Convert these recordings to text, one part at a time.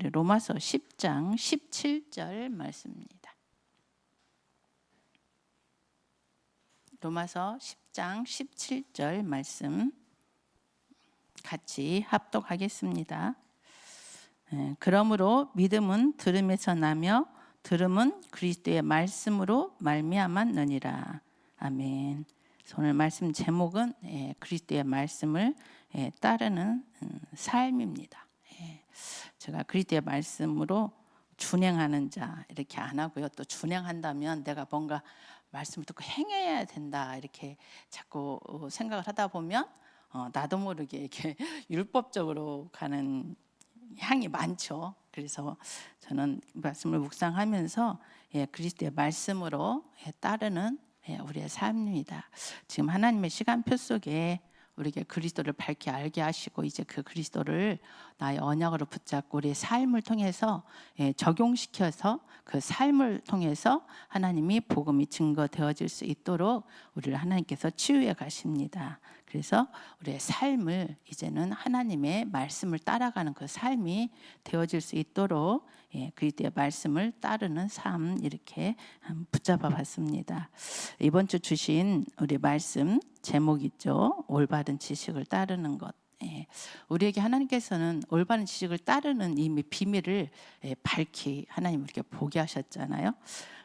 우리 로마서 10장 17절 말씀입니다. 로마서 10장 17절 말씀 같이 합독하겠습니다. 그러므로 믿음은 들음에서 나며 들음은 그리스도의 말씀으로 말미암았느니라. 아멘. 오늘 말씀 제목은 그리스도의 말씀을 따르는 삶입니다. 제가 그리스도의 말씀으로 준행하는 자 이렇게 안 하고요. 또 준행한다면 내가 뭔가 말씀을 듣고 행해야 된다 이렇게 자꾸 생각을 하다 보면 나도 모르게 이렇게 율법적으로 가는 향이 많죠. 그래서 저는 말씀을 묵상하면서 그리스도의 말씀으로 따르는 우리의 삶입니다. 지금 하나님의 시간표 속에 우리에게 그리스도를 밝히 알게 하시고 이제 그 그리스도를 나의 언약으로 붙잡고 우리의 삶을 통해서 적용시켜서 그 삶을 통해서 하나님이 복음이 증거되어질 수 있도록 우리를 하나님께서 치유해 가십니다. 그래서 우리의 삶을 이제는 하나님의 말씀을 따라가는 그 삶이 되어질 수 있도록 그리스도의 말씀을 따르는 삶 이렇게 붙잡아 봤습니다. 이번 주 주신 우리 말씀 제목 있죠. 올바른 지식을 따르는 것. 우리에게 하나님께서는 올바른 지식을 따르는 이미 비밀을 밝히 하나님 우리에게 보게 하셨잖아요.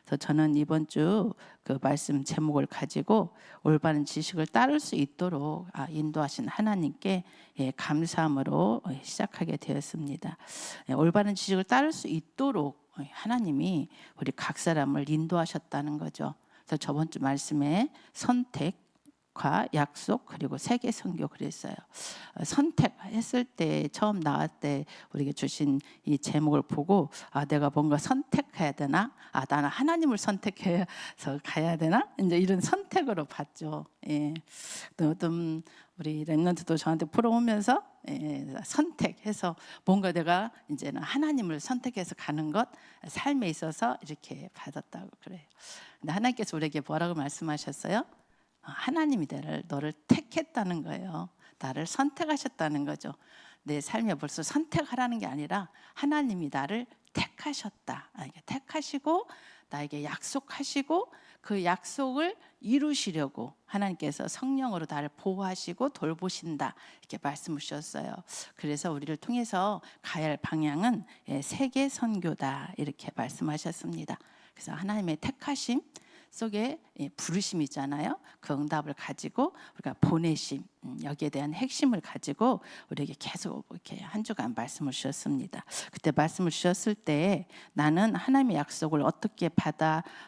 그래서 저는 이번 주 그 말씀 제목을 가지고 올바른 지식을 따를 수 있도록 인도하신 하나님께 감사함으로 시작하게 되었습니다. 올바른 지식을 따를 수 있도록 하나님이 우리 각 사람을 인도하셨다는 거죠. 그래서 저번 주 말씀에 선택 약속 그리고 세계 선교 그랬어요. 선택했을 때 처음 나왔을 때 우리에게 주신 이 제목을 보고 내가 뭔가 선택해야 되나? 나는 하나님을 선택해서 가야 되나? 이제 이런 선택으로 봤죠. 또 어떤 우리 랩런트도 저한테 풀어오면서 선택해서 뭔가 내가 이제는 하나님을 선택해서 가는 것 삶에 있어서 이렇게 받았다고 그래요. 근데 하나님께서 우리에게 뭐라고 말씀하셨어요? 하나님이 너를 택했다는 거예요. 나를 선택하셨다는 거죠. 내 삶에 벌써 선택하라는 게 아니라 하나님이 나를 택하셨다. 택하시고 나에게 약속하시고 그 약속을 이루시려고 하나님께서 성령으로 나를 보호하시고 돌보신다 이렇게 말씀을 주셨어요. 그래서 우리를 통해서 가야 할 방향은 세계 선교다 이렇게 말씀하셨습니다. 그래서 하나님의 택하심 속에 부르심이 있잖아요. 그 응답을 가지고 우리가 보내심 여기에 대한 핵심을 가지고 우리에게 계속 이렇게 한 주간 말씀을 주셨습니다. 그때 말씀을 주셨을 때 나는 하나님의 약속을 어떻게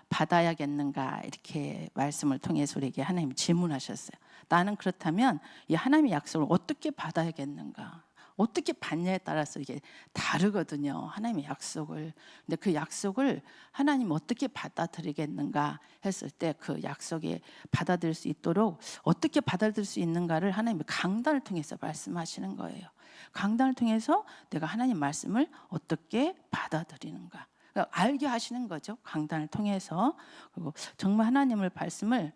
받아야겠는가 이렇게 말씀을 통해서 우리에게 하나님 질문하셨어요. 나는 그렇다면 이 하나님의 약속을 어떻게 받아야겠는가? 어떻게 받냐에 따라서 이게 다르거든요. 하나님의 약속을. 근데 그 약속을 하나님 어떻게 받아들이겠는가 했을 때 그 약속에 받아들일 수 있도록 어떻게 받아들일 수 있는가를 하나님의 강단을 통해서 말씀하시는 거예요. 강단을 통해서 내가 하나님 말씀을 어떻게 받아들이는가. 그러니까 알게 하시는 거죠. 강단을 통해서. 그리고 정말 하나님의 말씀을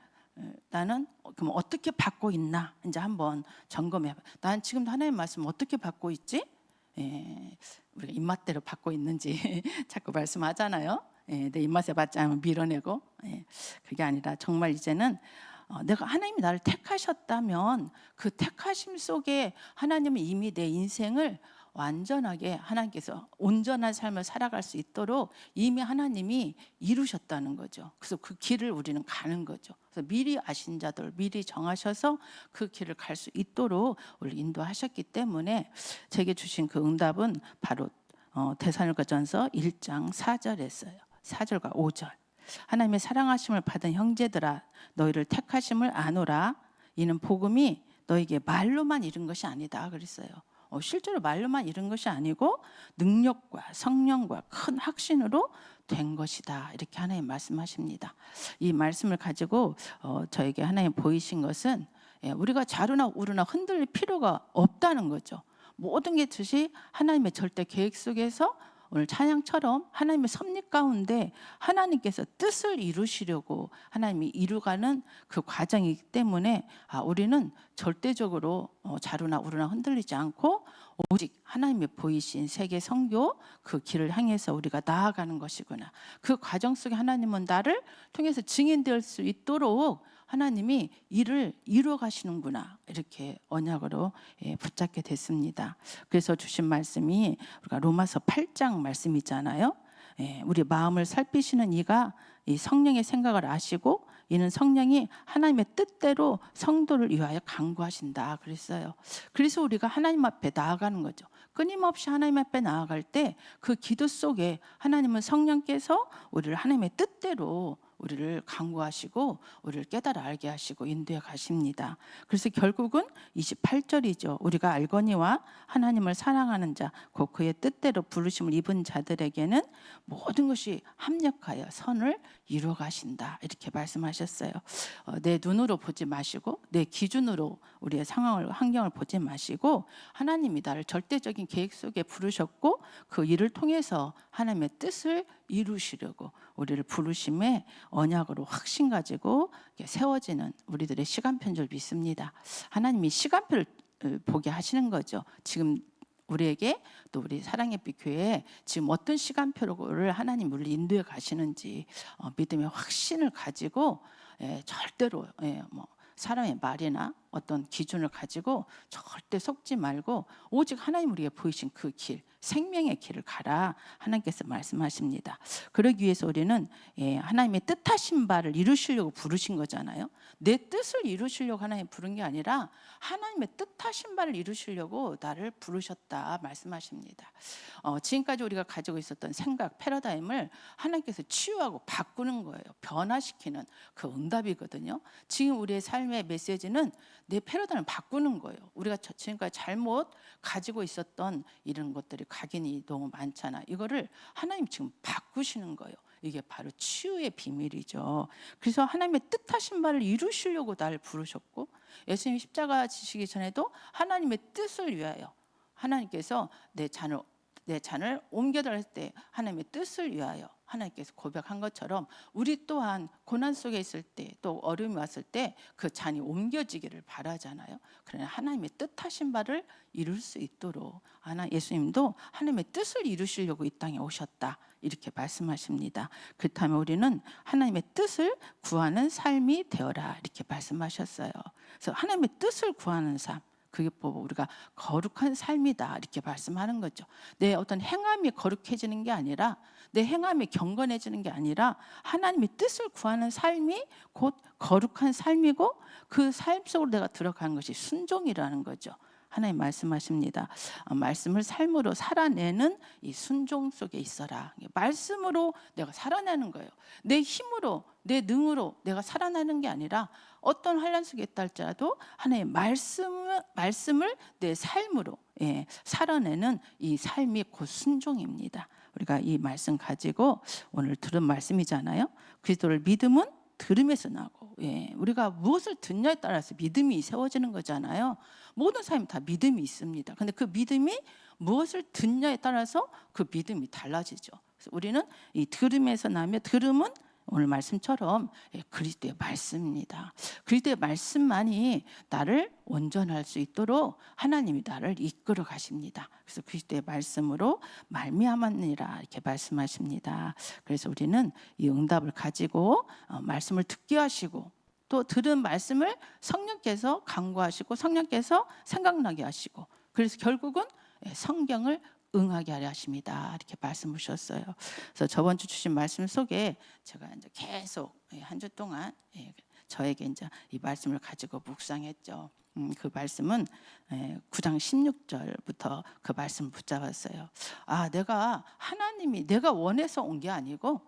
나는 그럼 어떻게 받고 있나 이제 한번 점검해. 난 지금도 하나님의 말씀 어떻게 받고 있지? 우리가 입맛대로 받고 있는지 자꾸 말씀하잖아요. 내 입맛에 받지 않으면 밀어내고 그게 아니라 정말 이제는 내가 하나님이 나를 택하셨다면 그 택하심 속에 하나님은 이미 내 인생을 완전하게 하나님께서 온전한 삶을 살아갈 수 있도록 이미 하나님이 이루셨다는 거죠. 그래서 그 길을 우리는 가는 거죠. 그래서 미리 아신 자들 미리 정하셔서 그 길을 갈 수 있도록 우리를 인도하셨기 때문에 제게 주신 그 응답은 바로 데살로니가전서 1장 4절에서요. 4절과 5절. 하나님의 사랑하심을 받은 형제들아 너희를 택하심을 아노라. 이는 복음이 너에게 말로만 이른 것이 아니다 그랬어요. 실제로 말로만 이른 것이 아니고 능력과 성령과 큰 확신으로 된 것이다 이렇게 하나님 말씀하십니다. 이 말씀을 가지고 저에게 하나님 보이신 것은 우리가 좌루나 우루나 흔들릴 필요가 없다는 거죠. 모든 게 뜻이 하나님의 절대 계획 속에서 오늘 찬양처럼 하나님의 섭리 가운데 하나님께서 뜻을 이루시려고 하나님이 이루가는 그 과정이기 때문에 우리는 절대적으로 좌루나 우루나 흔들리지 않고 오직 하나님의 보이신 세계 선교 그 길을 향해서 우리가 나아가는 것이구나. 그 과정 속에 하나님은 나를 통해서 증인될 수 있도록 하나님이 일을 이루어 가시는구나. 이렇게 언약으로 붙잡게 됐습니다. 그래서 주신 말씀이 우리가 로마서 8장 말씀이잖아요. 우리 마음을 살피시는 이가 이 성령의 생각을 아시고 이는 성령이 하나님의 뜻대로 성도를 위하여 간구하신다 그랬어요. 그래서 우리가 하나님 앞에 나아가는 거죠. 끊임없이 하나님 앞에 나아갈 때 그 기도 속에 하나님은 성령께서 우리를 하나님의 뜻대로 우리를 간구하시고 우리를 깨달아 알게 하시고 인도해 가십니다. 그래서 결국은 28절이죠. 우리가 알거니와 하나님을 사랑하는 자 곧 그의 뜻대로 부르심을 입은 자들에게는 모든 것이 합력하여 선을 이루어 가신다. 이렇게 말씀하셨어요. 내 눈으로 보지 마시고 내 기준으로 우리의 상황을 환경을 보지 마시고 하나님이 나를 절대적인 계획 속에 부르셨고 그 일을 통해서 하나님의 뜻을 이루시려고 우리를 부르심에 언약으로 확신 가지고 세워지는 우리들의 시간표인 줄 믿습니다. 하나님이 시간표를 보게 하시는 거죠. 지금 우리에게 또 우리 사랑의 빛 교회에 지금 어떤 시간표를 하나님 우리를 인도해 가시는지 믿음의 확신을 가지고 절대로 뭐 사람의 말이나 어떤 기준을 가지고 절대 속지 말고 오직 하나님 우리에게 보이신 그 길, 생명의 길을 가라 하나님께서 말씀하십니다. 그러기 위해서 우리는 하나님의 뜻하신 바를 이루시려고 부르신 거잖아요. 내 뜻을 이루시려고 하나님 부른 게 아니라 하나님의 뜻하신 바를 이루시려고 나를 부르셨다 말씀하십니다. 지금까지 우리가 가지고 있었던 생각, 패러다임을 하나님께서 치유하고 바꾸는 거예요. 변화시키는 그 응답이거든요. 지금 우리의 삶의 메시지는 내 패러다임을 바꾸는 거예요. 우리가 지금까지 잘못 가지고 있었던 이런 것들이 각인이 너무 많잖아. 이거를 하나님 지금 바꾸시는 거예요. 이게 바로 치유의 비밀이죠. 그래서 하나님의 뜻하신 바를 이루시려고 나를 부르셨고 예수님이 십자가 지시기 전에도 하나님의 뜻을 위하여 하나님께서 내 잔을 옮겨달할 때 하나님의 뜻을 위하여 하나님께서 고백한 것처럼 우리 또한 고난 속에 있을 때 또 어려움이 왔을 때 그 잔이 옮겨지기를 바라잖아요. 그러나 하나님의 뜻하신 바를 이룰 수 있도록 예수님도 하나님의 뜻을 이루시려고 이 땅에 오셨다 이렇게 말씀하십니다. 그렇다면 우리는 하나님의 뜻을 구하는 삶이 되어라 이렇게 말씀하셨어요. 그래서 하나님의 뜻을 구하는 삶 그게 보고 우리가 거룩한 삶이다 이렇게 말씀하는 거죠. 내 어떤 행함이 거룩해지는 게 아니라 내 행함이 경건해지는 게 아니라 하나님의 뜻을 구하는 삶이 곧 거룩한 삶이고 그 삶 속으로 내가 들어가는 것이 순종이라는 거죠. 하나님 말씀하십니다. 말씀을 삶으로 살아내는 이 순종 속에 있어라. 말씀으로 내가 살아내는 거예요. 내 힘으로 내 능으로 내가 살아나는 게 아니라 어떤 환난 속에 있다 할지라도 하나님의 말씀을 내 삶으로 살아내는 이 삶이 곧 순종입니다. 우리가 이 말씀 가지고 오늘 들은 말씀이잖아요. 그리스도를 믿음은 들음에서 나고 우리가 무엇을 듣냐에 따라서 믿음이 세워지는 거잖아요. 모든 사람이 다 믿음이 있습니다. 근데 그 믿음이 무엇을 듣냐에 따라서 그 믿음이 달라지죠. 그래서 우리는 이 들음에서 나며 들음은 오늘 말씀처럼 그리스도의 말씀입니다. 그리스도의 말씀만이 나를 온전할 수 있도록 하나님이 나를 이끌어 가십니다. 그래서 그리스도의 말씀으로 말미암았느니라 이렇게 말씀하십니다. 그래서 우리는 이 응답을 가지고 말씀을 듣게 하시고 또 들은 말씀을 성령께서 간구하시고 성령께서 생각나게 하시고 그래서 결국은 성경을 응하게 하려 하십니다. 이렇게 말씀을 주셨어요. 그래서 저번 주 주신 말씀 속에 제가 이제 계속 한 주 동안 저에게 이제 이 말씀을 가지고 묵상했죠. 그 말씀은 9장 16절부터 그 말씀 붙잡았어요. 내가 하나님이 내가 원해서 온 게 아니고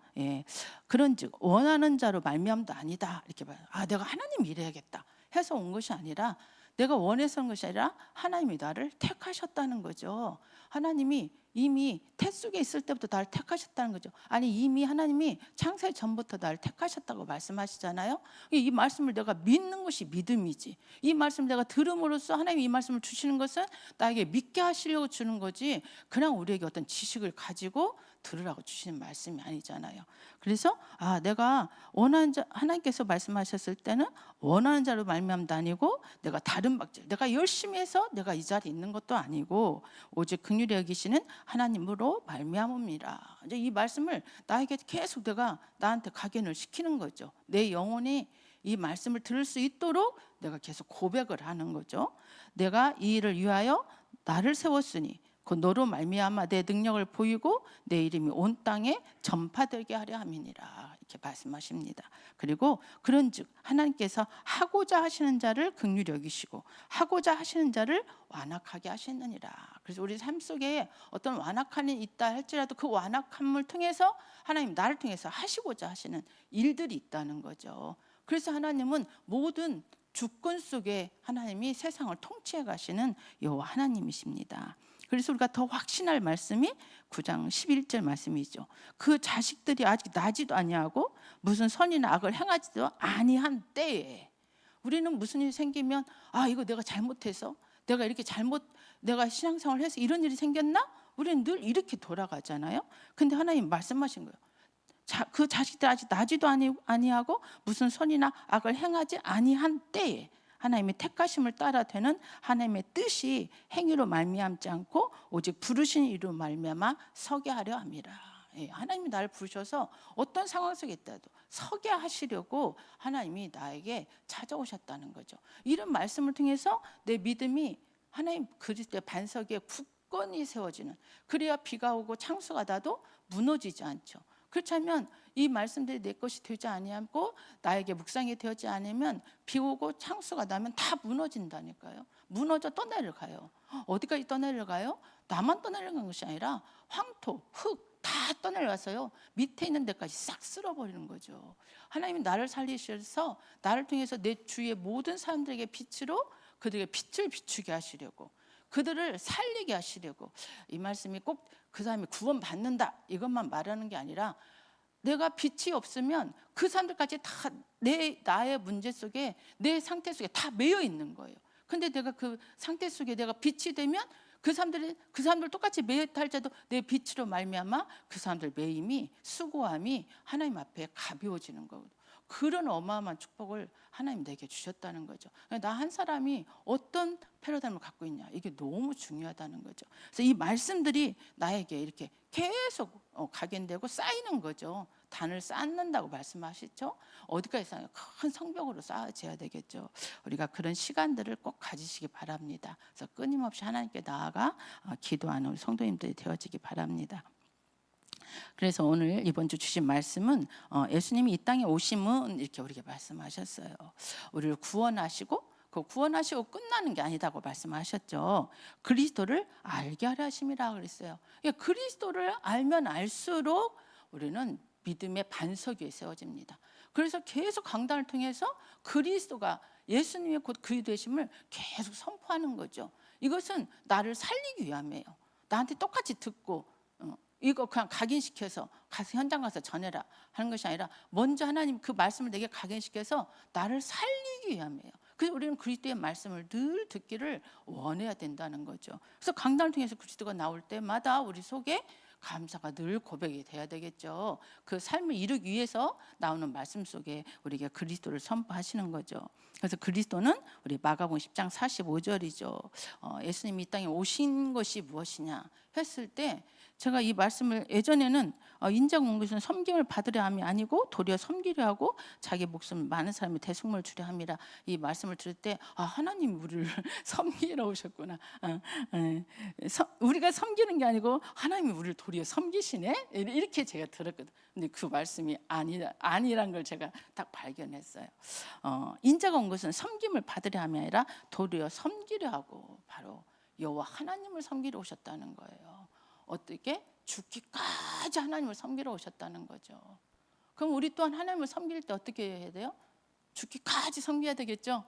그런즉 원하는 자로 말미암도 아니다. 이렇게 봐요. 내가 하나님 일해야겠다 해서 온 것이 아니라 내가 원해서 온 것이 아니라 하나님이 나를 택하셨다는 거죠. 하나님이 이미 태 속에 있을 때부터 나를 택하셨다는 거죠. 아니 이미 하나님이 창세 전부터 나를 택하셨다고 말씀하시잖아요. 이 말씀을 내가 믿는 것이 믿음이지. 이 말씀을 내가 들음으로써 하나님이 이 말씀을 주시는 것은 나에게 믿게 하시려고 주는 거지, 그냥 우리에게 어떤 지식을 가지고 들으라고 주시는 말씀이 아니잖아요. 그래서 내가 원하는 자, 하나님께서 말씀하셨을 때는 원하는 자로 말미암도 아니고 내가 다른 박질, 내가 열심히 해서 내가 이 자리에 있는 것도 아니고 오직 긍휼히 여기시는 하나님으로 말미암음이라. 이제 이 말씀을 나에게 계속 내가 나한테 각인을 시키는 거죠. 내 영혼이 이 말씀을 들을 수 있도록 내가 계속 고백을 하는 거죠. 내가 이 일을 위하여 나를 세웠으니 그 너로 말미암아 내 능력을 보이고 내 이름이 온 땅에 전파되게 하려 함이니라, 이렇게 말씀하십니다. 그리고 그런즉 하나님께서 하고자 하시는 자를 긍휼히 여기시고 하고자 하시는 자를 완악하게 하시느니라. 그래서 우리 삶 속에 어떤 완악함이 있다 할지라도 그 완악함을 통해서 하나님 나를 통해서 하시고자 하시는 일들이 있다는 거죠. 그래서 하나님은 모든 주권 속에 하나님이 세상을 통치해 가시는 여호와 하나님이십니다. 그래서 우리가 더 확신할 말씀이 9장 11절 말씀이죠. 그 자식들이 아직 나지도 아니하고 무슨 선이나 악을 행하지도 아니한 때에, 우리는 무슨 일이 생기면 이거 내가 잘못해서 내가 이렇게 내가 신앙생활을 해서 이런 일이 생겼나? 우리는 늘 이렇게 돌아가잖아요. 근데 하나님 말씀하신 거예요. 그 자식들 아직 나지도 아니하고 무슨 선이나 악을 행하지 아니한 때에 하나님의 택하심을 따라 되는 하나님의 뜻이 행위로 말미암지 않고 오직 부르신 이로 말미암아 서게 하려 함이라. 하나님이 나를 부르셔서 어떤 상황 속에 있다도 서게 하시려고 하나님이 나에게 찾아오셨다는 거죠. 이런 말씀을 통해서 내 믿음이 하나님 그리스도의 반석에 굳건히 세워지는, 그래야 비가 오고 창수가 나도 무너지지 않죠. 그렇지 않으면 이 말씀들이 내 것이 되지 아니하고 나에게 묵상이 되지 않으면 비 오고 창수가 나면 다 무너진다니까요. 무너져 떠내려가요. 어디까지 떠내려가요? 나만 떠내려간 것이 아니라 황토, 흙 다 떠내려가서요 밑에 있는 데까지 싹 쓸어버리는 거죠. 하나님이 나를 살리셔서 나를 통해서 내 주위의 모든 사람들에게 빛으로 그들에게 빛을 비추게 하시려고, 그들을 살리게 하시려고, 이 말씀이 꼭 그 사람이 구원받는다 이것만 말하는 게 아니라 내가 빛이 없으면 그 사람들까지 다 나의 문제 속에 내 상태 속에 다 매여 있는 거예요. 근데 내가 그 상태 속에 내가 빛이 되면 그 사람들 똑같이 매여 있다 할지라도 내 빛으로 말미암아 그 사람들 매임이 수고함이 하나님 앞에 가벼워지는 거거든요. 그런 어마어마한 축복을 하나님 내게 주셨다는 거죠. 나 한 사람이 어떤 패러다임을 갖고 있냐, 이게 너무 중요하다는 거죠. 그래서 이 말씀들이 나에게 이렇게 계속 각인되고 쌓이는 거죠. 단을 쌓는다고 말씀하시죠. 어디까지 쌓아요? 큰 성벽으로 쌓아져야 되겠죠. 우리가 그런 시간들을 꼭 가지시기 바랍니다. 그래서 끊임없이 하나님께 나아가 기도하는 우리 성도님들이 되어지기 바랍니다. 그래서 오늘 이번 주 주신 말씀은 예수님이 이 땅에 오심은 이렇게 우리에게 말씀하셨어요. 우리를 구원하시고 그 구원하시고 끝나는 게 아니다고 말씀하셨죠. 그리스도를 알게 하려 하심이라 그랬어요. 그리스도를 알면 알수록 우리는 믿음의 반석 위에 세워집니다. 그래서 계속 강단을 통해서 그리스도가 예수님의 곧 그리 되심을 계속 선포하는 거죠. 이것은 나를 살리기 위함이에요. 나한테 똑같이 듣고 이거 그냥 각인시켜서 가서 현장 가서 전해라 하는 것이 아니라 먼저 하나님 그 말씀을 내게 각인시켜서 나를 살리기 위함이에요. 그래서 우리는 그리스도의 말씀을 늘 듣기를 원해야 된다는 거죠. 그래서 강단을 통해서 그리스도가 나올 때마다 우리 속에 감사가 늘 고백이 돼야 되겠죠. 그 삶을 이루기 위해서 나오는 말씀 속에 우리에게 그리스도를 선포하시는 거죠. 그래서 그리스도는 우리 마가복음 10장 45절이죠. 예수님이 이 땅에 오신 것이 무엇이냐 했을 때 제가 이 말씀을 예전에는 인자공부에서는 섬김을 받으려 함이 아니고 도리어 섬기려 하고 자기 목숨을 많은 사람이 대속물 주려 함이라, 이 말씀을 들을 때 하나님이 우리를 섬기러 오셨구나. 우리가 섬기는 게 아니고 하나님이 우리를 도리어 섬기시네, 이렇게 제가 들었거든요. 근데 그 말씀이 아니란 걸 제가 딱 발견했어요. 인자가 온 것은 섬김을 받으려 함이 아니라 도리어 섬기려 하고 바로 여호와 하나님을 섬기러 오셨다는 거예요. 어떻게? 죽기까지 하나님을 섬기러 오셨다는 거죠. 그럼 우리 또한 하나님을 섬길 때 어떻게 해야 돼요? 죽기까지 섬겨야 되겠죠.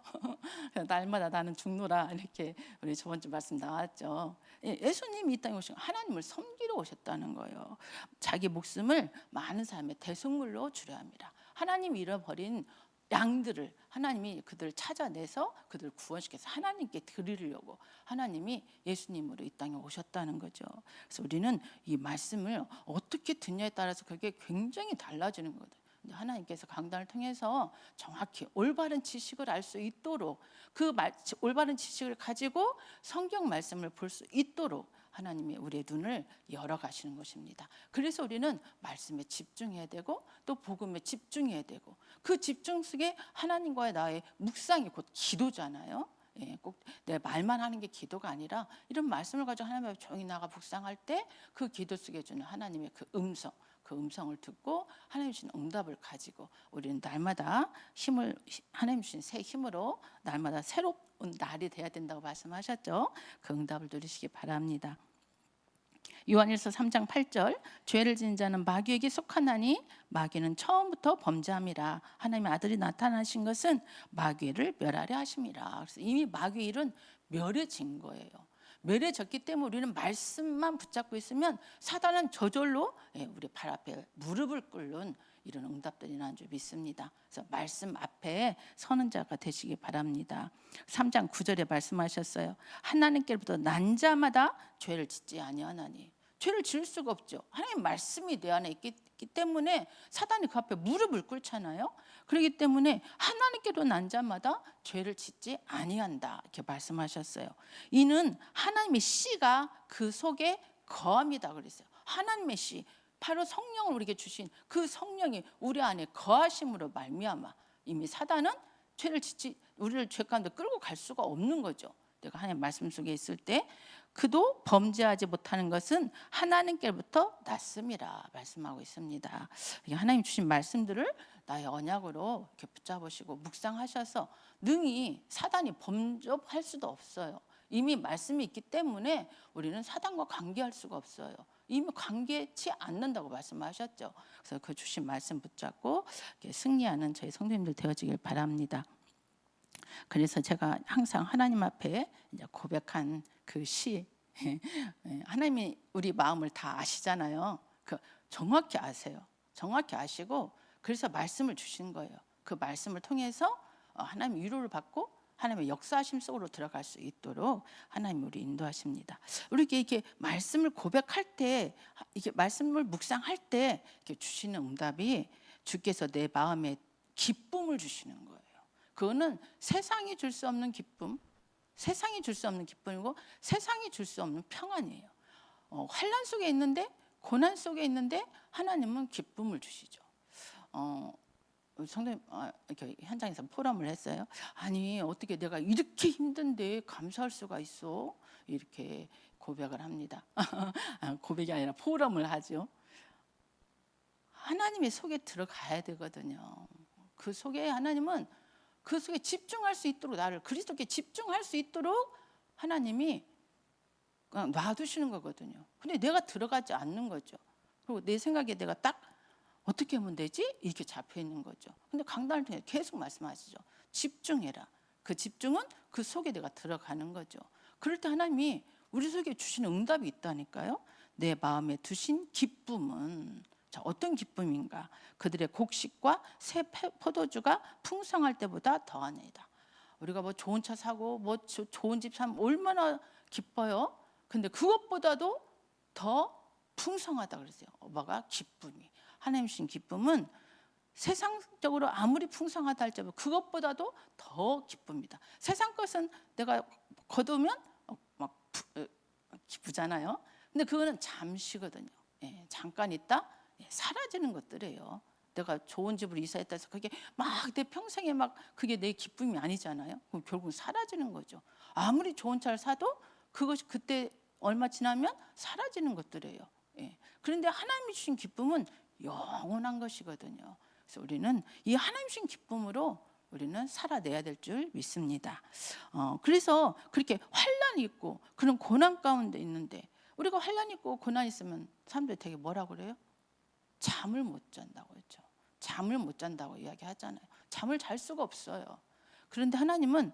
날마다 나는 죽노라, 이렇게 우리 저번 주 말씀 나왔죠. 예수님이 이 땅에 오신 하나님을 섬기러 오셨다는 거예요. 자기 목숨을 많은 사람의 대속물로 주려 합니다. 하나님이 잃어버린 양들을 하나님이 그들을 찾아내서 그들을 구원시켜서 하나님께 드리려고 하나님이 예수님으로 이 땅에 오셨다는 거죠. 그래서 우리는 이 말씀을 어떻게 듣냐에 따라서 그게 굉장히 달라지는 거거든요. 하나님께서 강단을 통해서 정확히 올바른 지식을 알 수 있도록, 그 올바른 지식을 가지고 성경 말씀을 볼 수 있도록 하나님이 우리의 눈을 열어 가시는 것입니다. 그래서 우리는 말씀에 집중해야 되고 또 복음에 집중해야 되고, 그 집중 속에 하나님과의 나의 묵상이 곧 기도잖아요. 꼭 내 말만 하는 게 기도가 아니라 이런 말씀을 가지고 하나님 앞에 조용히 나가 묵상할 때 그 기도 속에 주는 하나님의 그 음성을 듣고 하나님 주신 응답을 가지고 우리는 날마다 하나님 주신 새 힘으로 날마다 새로운 날이 돼야 된다고 말씀하셨죠. 그 응답을 누리시기 바랍니다. 요한일서 3장 8절, 죄를 지은 자는 마귀에게 속하나니 마귀는 처음부터 범죄함이라. 하나님의 아들이 나타나신 것은 마귀를 멸하려 하심이라. 그래서 이미 마귀의 일은 멸해진 거예요. 멸해졌기 때문에 우리는 말씀만 붙잡고 있으면 사단은 저절로 우리 발 앞에 무릎을 꿇는 이런 응답들이 나는 줄 믿습니다. 그래서 말씀 앞에 서는 자가 되시기 바랍니다. 3장 9절에 말씀하셨어요. 하나님께로부터 난 자마다 죄를 짓지 아니하나니. 죄를 지을 수가 없죠. 하나님 말씀이 내 안에 있기 때문에 사단이 그 앞에 무릎을 꿇잖아요. 그렇기 때문에 하나님께로 난 자마다 죄를 짓지 아니한다, 이렇게 말씀하셨어요. 이는 하나님의 씨가 그 속에 거합니다 그랬어요. 하나님의 씨, 바로 성령을 우리에게 주신 그 성령이 우리 안에 거하심으로 말미암아 이미 사단은 우리를 죄 가운데 끌고 갈 수가 없는 거죠. 내가 하나님 말씀 속에 있을 때 그도 범죄하지 못하는 것은 하나님께로부터 났음이라 말씀하고 있습니다. 하나님 주신 말씀들을 나의 언약으로 이렇게 붙잡으시고 묵상하셔서 능히 사단이 범접할 수도 없어요. 이미 말씀이 있기 때문에 우리는 사단과 관계할 수가 없어요. 이미 관계치 않는다고 말씀하셨죠. 그래서 그 주신 말씀 붙잡고 승리하는 저희 성도님들 되어지길 바랍니다. 그래서 제가 항상 하나님 앞에 고백한 그 시, 하나님이 우리 마음을 다 아시잖아요. 그 정확히 아세요. 정확히 아시고 그래서 말씀을 주신 거예요. 그 말씀을 통해서 하나님 위로를 받고 하나님의 역사하심 속으로 들어갈 수 있도록 하나님 우리 인도하십니다. 우리에게 이렇게 말씀을 고백할 때, 이게 말씀을 묵상할 때 이렇게 주시는 응답이 주께서 내 마음에 기쁨을 주시는 거예요. 그거는 세상이 줄 수 없는 기쁨, 세상이 줄 수 없는 기쁨이고 세상이 줄 수 없는 평안이에요. 환난 속에 있는데, 고난 속에 있는데 하나님은 기쁨을 주시죠. 성도님 이렇게 현장에서 포럼을 했어요. 아니 어떻게 내가 이렇게 힘든데 감사할 수가 있어? 이렇게 고백을 합니다. 고백이 아니라 포럼을 하죠. 하나님의 속에 들어가야 되거든요. 그 속에 하나님은 그 속에 집중할 수 있도록, 나를 그리스도께 집중할 수 있도록 하나님이 그냥 놔두시는 거거든요. 근데 내가 들어가지 않는 거죠. 그리고 내 생각에 내가 딱 어떻게 하면 되지? 이렇게 잡혀 있는 거죠. 근데 강단을 통해 계속 말씀하시죠. 집중해라. 그 집중은 그 속에 내가 들어가는 거죠. 그럴 때 하나님이 우리 속에 주시는 응답이 있다니까요. 내 마음에 두신 기쁨은, 자, 어떤 기쁨인가? 그들의 곡식과 새 포도주가 풍성할 때보다 더하니이다. 우리가 뭐 좋은 차 사고 뭐 좋은 집 사면 얼마나 기뻐요. 근데 그것보다도 더 풍성하다 그랬어요. 뭐가? 기쁨이. 하나님 주신 기쁨은 세상적으로 아무리 풍성하다 할지라도 그것보다도 더 기쁩니다. 세상 것은 내가 거두면 막 기쁘잖아요. 근데 그거는 잠시거든요. 잠깐 있다 사라지는 것들이에요. 내가 좋은 집으로 이사했다 해서 그게 막 내 평생에 막 그게 내 기쁨이 아니잖아요. 그럼 결국 사라지는 거죠. 아무리 좋은 차를 사도 그것이 그때 얼마 지나면 사라지는 것들이에요. 그런데 하나님이 주신 기쁨은 영원한 것이거든요. 그래서 우리는 이 하나님 주신 기쁨으로 우리는 살아내야 될 줄 믿습니다. 그래서 그렇게 환난이 있고 그런 고난 가운데 있는데, 우리가 환난이 있고 고난 있으면 사람들이 되게 뭐라 그래요? 잠을 못 잔다고 했죠. 잠을 못 잔다고 이야기하잖아요. 잠을 잘 수가 없어요. 그런데 하나님은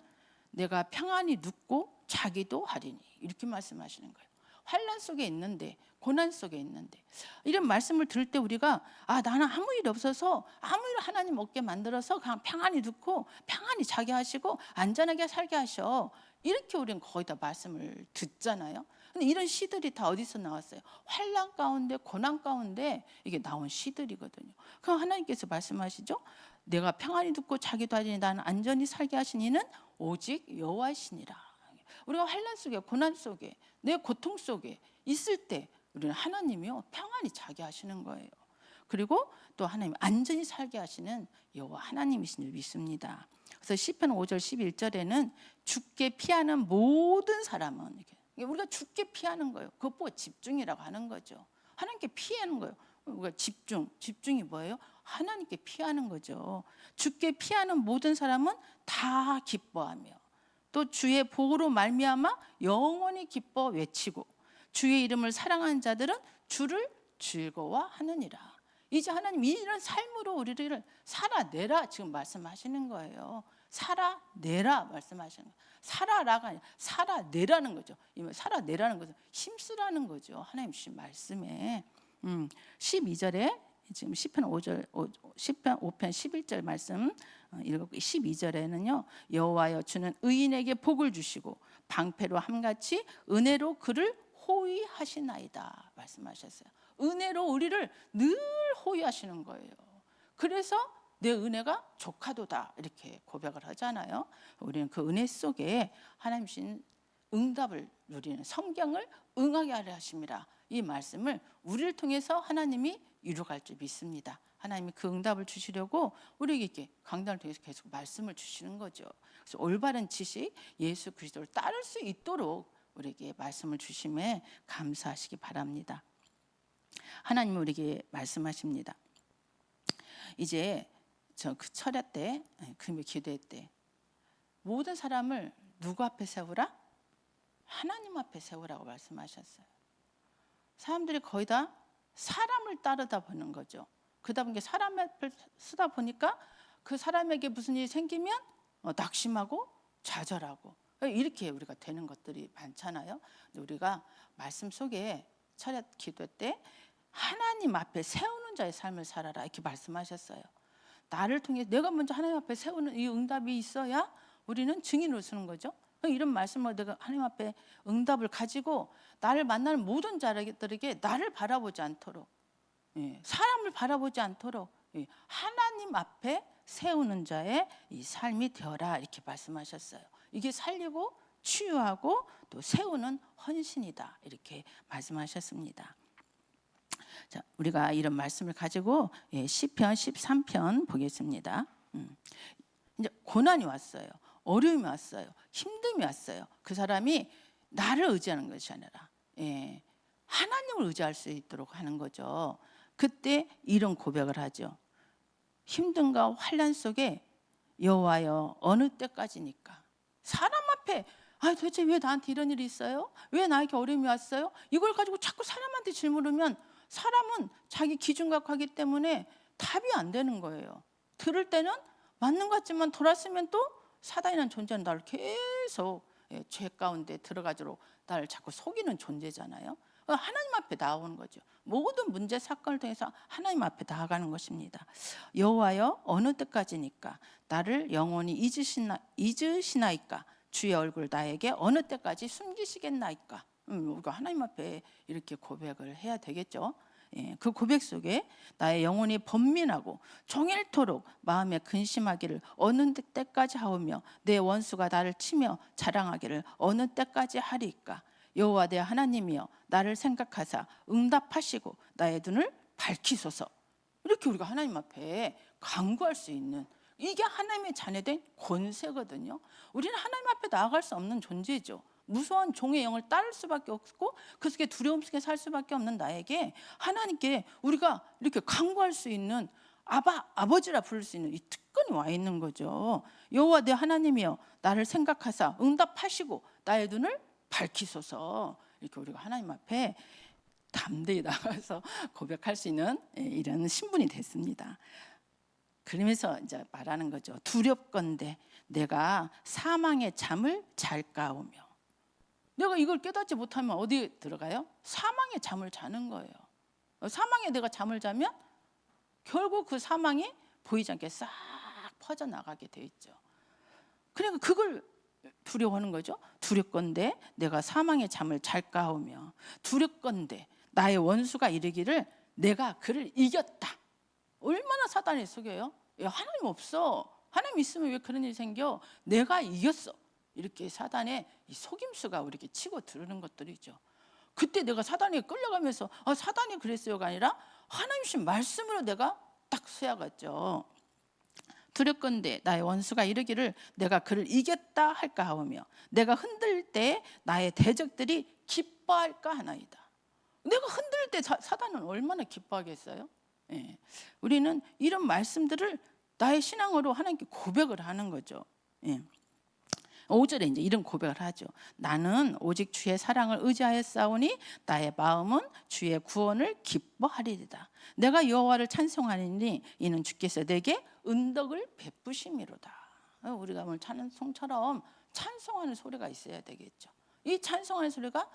내가 평안히 눕고 자기도 하리니 이렇게 말씀하시는 거예요. 환난 속에 있는데, 고난 속에 있는데, 이런 말씀을 들을 때 우리가 나는 아무 일 없어서 아무 일 하나님 없게 만들어서 그냥 평안히 눕고 평안히 자게 하시고 안전하게 살게 하셔, 이렇게 우리는 거의 다 말씀을 듣잖아요. 근데 이런 시들이 다 어디서 나왔어요? 환난 가운데, 고난 가운데 이게 나온 시들이거든요. 그럼 하나님께서 말씀하시죠. 내가 평안히 눕고 자기도 하리니 나는 안전히 살게 하신 이는 오직 여호와시니라. 우리가 환난 속에, 고난 속에, 내 고통 속에 있을 때 우리는 하나님이요 평안히 자게 하시는 거예요. 그리고 또 하나님 안전히 살게 하시는 여호와 하나님이신 줄 믿습니다. 그래서 시편 5절 11절에는 죽게 피하는 모든 사람은, 우리가 죽게 피하는 거예요. 그것 보고 집중이라고 하는 거죠. 하나님께 피하는 거예요. 우리가 집중이 뭐예요? 하나님께 피하는 거죠. 죽게 피하는 모든 사람은 다 기뻐하며 또 주의 복으로 말미암아 영원히 기뻐 외치고 주의 이름을 사랑하는 자들은 주를 즐거워하느니라. 이제 하나님 이런 삶으로 우리를 살아내라 지금 말씀하시는 거예요. 살아내라 말씀하시는 거예요. 살아라가 아니라 살아내라는 거죠. 살아내라는 것은 힘쓰라는 거죠. 하나님 주신 말씀에 12절에 지금 시편 5편 11절 말씀 읽었고 12절에는요. 여호와여 주는 의인에게 복을 주시고 방패로 함같이 은혜로 그를 호위하시나이다 말씀하셨어요. 은혜로 우리를 늘 호위하시는 거예요. 그래서 내 은혜가 족하도다 이렇게 고백을 하잖아요. 우리는 그 은혜 속에 하나님 주신 응답을 누리는 성경을 응하게 하려 하심이라. 이 말씀을 우리를 통해서 하나님이 이루어갈 줄 믿습니다. 하나님이 그 응답을 주시려고 우리에게 강단을 통해서 계속 말씀을 주시는 거죠. 그래서 올바른 지식, 예수 그리스도를 따를 수 있도록 우리에게 말씀을 주심에 감사하시기 바랍니다. 하나님은 우리에게 말씀하십니다. 이제 그 철야 때, 금요 기도회 때 모든 사람을 누구 앞에 세우라? 하나님 앞에 세우라고 말씀하셨어요. 사람들이 거의 다 사람을 따르다 보는 거죠. 그러다 보니까 사람 앞을 쓰다 보니까 그 사람에게 무슨 일이 생기면 낙심하고 좌절하고 이렇게 우리가 되는 것들이 많잖아요. 우리가 말씀 속에 철야 기도 때 하나님 앞에 세우는 자의 삶을 살아라 이렇게 말씀하셨어요. 나를 통해 내가 먼저 하나님 앞에 세우는 이 응답이 있어야 우리는 증인으로 서는 거죠. 이런 말씀을 내가 하나님 앞에 응답을 가지고 나를 만나는 모든 자들에게 나를 바라보지 않도록, 사람을 바라보지 않도록 하나님 앞에 세우는 자의 이 삶이 되어라 이렇게 말씀하셨어요. 이게 살리고 치유하고 또 세우는 헌신이다 이렇게 말씀하셨습니다. 자, 우리가 이런 말씀을 가지고 시편 13편 보겠습니다. 이제 고난이 왔어요. 어려움이 왔어요. 힘듦이 왔어요. 그 사람이 나를 의지하는 것이 아니라 하나님을 의지할 수 있도록 하는 거죠. 그때 이런 고백을 하죠. 힘듦과 환난 속에 여호와여 어느 때까지니까. 사람 앞에 도대체 왜 나한테 이런 일이 있어요? 왜 나에게 어려움이 왔어요? 이걸 가지고 자꾸 사람한테 질문하면 사람은 자기 기준 갖고 하기 때문에 답이 안 되는 거예요. 들을 때는 맞는 것 같지만 돌았으면 또 사단이라는 존재는 나를 계속 죄 가운데 들어가도록 나를 자꾸 속이는 존재잖아요. 하나님 앞에 나오는 거죠. 모든 문제 사건을 통해서 하나님 앞에 나아가는 것입니다. 여호와여 어느 때까지니까 나를 영원히 잊으시나이까 주의 얼굴 나에게 어느 때까지 숨기시겠나이까. 우리가 하나님 앞에 이렇게 고백을 해야 되겠죠. 그 고백 속에 나의 영혼이 번민하고 종일토록 마음에 근심하기를 어느 때까지 하오며 내 원수가 나를 치며 자랑하기를 어느 때까지 하리이까. 여호와 내 하나님이여 나를 생각하사 응답하시고 나의 눈을 밝히소서. 이렇게 우리가 하나님 앞에 간구할 수 있는 이게 하나님의 자녀된 권세거든요. 우리는 하나님 앞에 나아갈 수 없는 존재죠. 무서운 종의 영을 따를 수밖에 없고 그 속에 두려움 속에 살 수밖에 없는 나에게 하나님께 우리가 이렇게 간구할 수 있는 아버지라 부를 수 있는 이 특권이 와 있는 거죠. 여호와 내 하나님이여 나를 생각하사 응답하시고 나의 눈을 밝히소서. 이렇게 우리가 하나님 앞에 담대히 나가서 고백할 수 있는 이런 신분이 됐습니다. 그러면서 이제 말하는 거죠. 두렵건대 내가 사망의 잠을 잘까오며. 내가 이걸 깨닫지 못하면 어디에 들어가요? 사망의 잠을 자는 거예요. 사망에 내가 잠을 자면 결국 그 사망이 보이지 않게 싹 퍼져나가게 돼 있죠. 그러니까 그걸 두려워하는 거죠. 두렵건대 내가 사망의 잠을 잘까오며, 두렵건대 나의 원수가 이르기를 내가 그를 이겼다. 얼마나 사단이 속여요? 야, 하나님 없어. 하나님 있으면 왜 그런 일이 생겨? 내가 이겼어. 이렇게 사단의 이 속임수가 우리에게 치고 들어오는 것들이죠. 그때 내가 사단에 끌려가면서 사단이 그랬어요가 아니라 하나님신 말씀으로 내가 딱 서야겠죠. 두렵건대 나의 원수가 이르기를 내가 그를 이겼다 할까 하오며, 내가 흔들 때 나의 대적들이 기뻐할까 하나이다. 내가 흔들 때 사단은 얼마나 기뻐하겠어요? 예. 우리는 이런 말씀들을 나의 신앙으로 하나님께 고백을 하는 거죠. 예. 5절에 이제 이런 고백을 하죠. 나는 오직 주의 사랑을 의지하였사오니 나의 마음은 주의 구원을 기뻐하리이다. 내가 여호와를 찬송하리니 이는 주께서 내게 은덕을 베푸심이로다. 우리가 오늘 찬송처럼 찬송하는 소리가 있어야 되겠죠. 이 찬송하는 소리가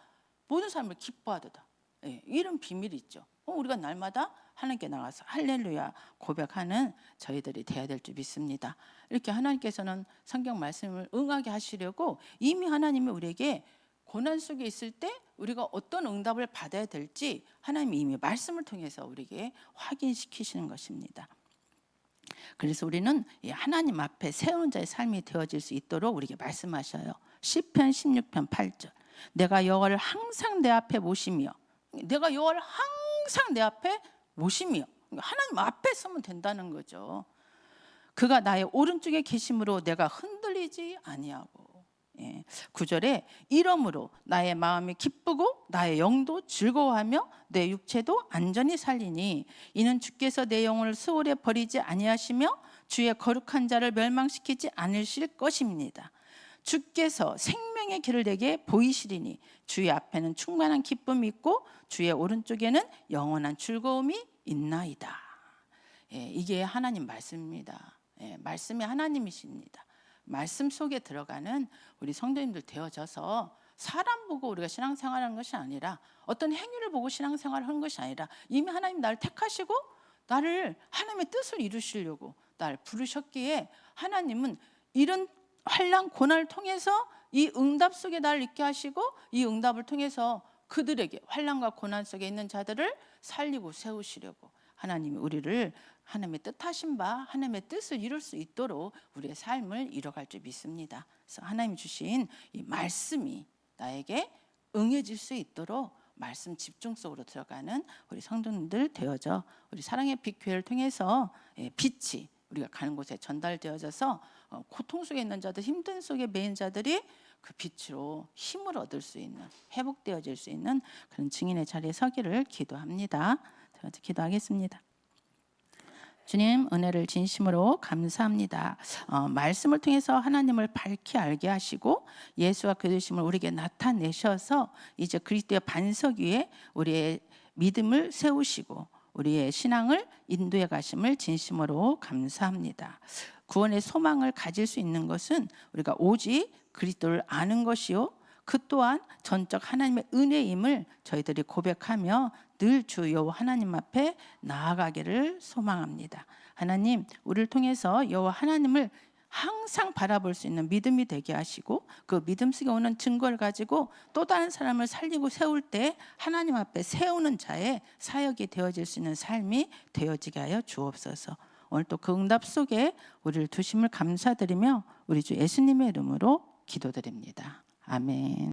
모든 사람을 기뻐하도다. 예, 이런 비밀이 있죠. 우리가 날마다 하나님께 나가서 할렐루야 고백하는 저희들이 되어야 될 줄 믿습니다. 이렇게 하나님께서는 성경 말씀을 응하게 하시려고 이미 하나님이 우리에게 고난 속에 있을 때 우리가 어떤 응답을 받아야 될지 하나님이 이미 말씀을 통해서 우리에게 확인시키시는 것입니다. 그래서 우리는 하나님 앞에 세우는 자의 삶이 되어질 수 있도록 우리에게 말씀하셔요. 시편 16편 8절 내가 여호와를 항상 내 앞에 모시며, 내가 여호와를 항상 내 앞에 모시며, 하나님 앞에 서면 된다는 거죠. 그가 나의 오른쪽에 계심으로 내가 흔들리지 아니하고. 9절에 이러므로 나의 마음이 기쁘고 나의 영도 즐거워하며 내 육체도 안전히 살리니 이는 주께서 내 영혼을 수월에 버리지 아니하시며 주의 거룩한 자를 멸망시키지 않으실 것입니다. 주께서 생명의 길을 내게 보이시리니 주의 앞에는 충만한 기쁨이 있고 주의 오른쪽에는 영원한 즐거움이 있나이다. 이게 하나님 말씀입니다. 말씀이 하나님이십니다. 말씀 속에 들어가는 우리 성도님들 되어져서 사람 보고 우리가 신앙생활하는 것이 아니라, 어떤 행위를 보고 신앙생활을 하는 것이 아니라 이미 하나님 나를 택하시고 나를 하나님의 뜻을 이루시려고 나를 부르셨기에 하나님은 이런 환난 고난을 통해서 이 응답 속에 나를 있게 하시고 이 응답을 통해서 그들에게 환난과 고난 속에 있는 자들을 살리고 세우시려고 하나님이 우리를 하나님의 뜻하신 바 하나님의 뜻을 이룰 수 있도록 우리의 삶을 이뤄갈 줄 믿습니다. 그래서 하나님 주신 이 말씀이 나에게 응해질 수 있도록 말씀 집중 속으로 들어가는 우리 성도님들 되어져 우리 사랑의 빛 교회를 통해서 빛이 우리가 가는 곳에 전달되어져서 고통 속에 있는 자들, 힘든 속에 매인 자들이 그 빛으로 힘을 얻을 수 있는, 회복되어질 수 있는 그런 증인의 자리에 서기를 기도합니다. 기도하겠습니다. 주님, 은혜를 진심으로 감사합니다. 말씀을 통해서 하나님을 밝히 알게 하시고 예수와 그 되심을 우리에게 나타내셔서 이제 그리스도의 반석 위에 우리의 믿음을 세우시고 우리의 신앙을 인도해 가심을 진심으로 감사합니다. 구원의 소망을 가질 수 있는 것은 우리가 오직 그리스도를 아는 것이요, 그 또한 전적 하나님의 은혜임을 저희들이 고백하며 늘 주 여호와 하나님 앞에 나아가기를 소망합니다. 하나님, 우리를 통해서 여호와 하나님을 항상 바라볼 수 있는 믿음이 되게 하시고 그 믿음 속에 오는 증거를 가지고 또 다른 사람을 살리고 세울 때 하나님 앞에 세우는 자의 사역이 되어질 수 있는 삶이 되어지게 하여 주옵소서. 오늘 또 그 응답 속에 우리를 두심을 감사드리며 우리 주 예수님의 이름으로 기도드립니다. 아멘.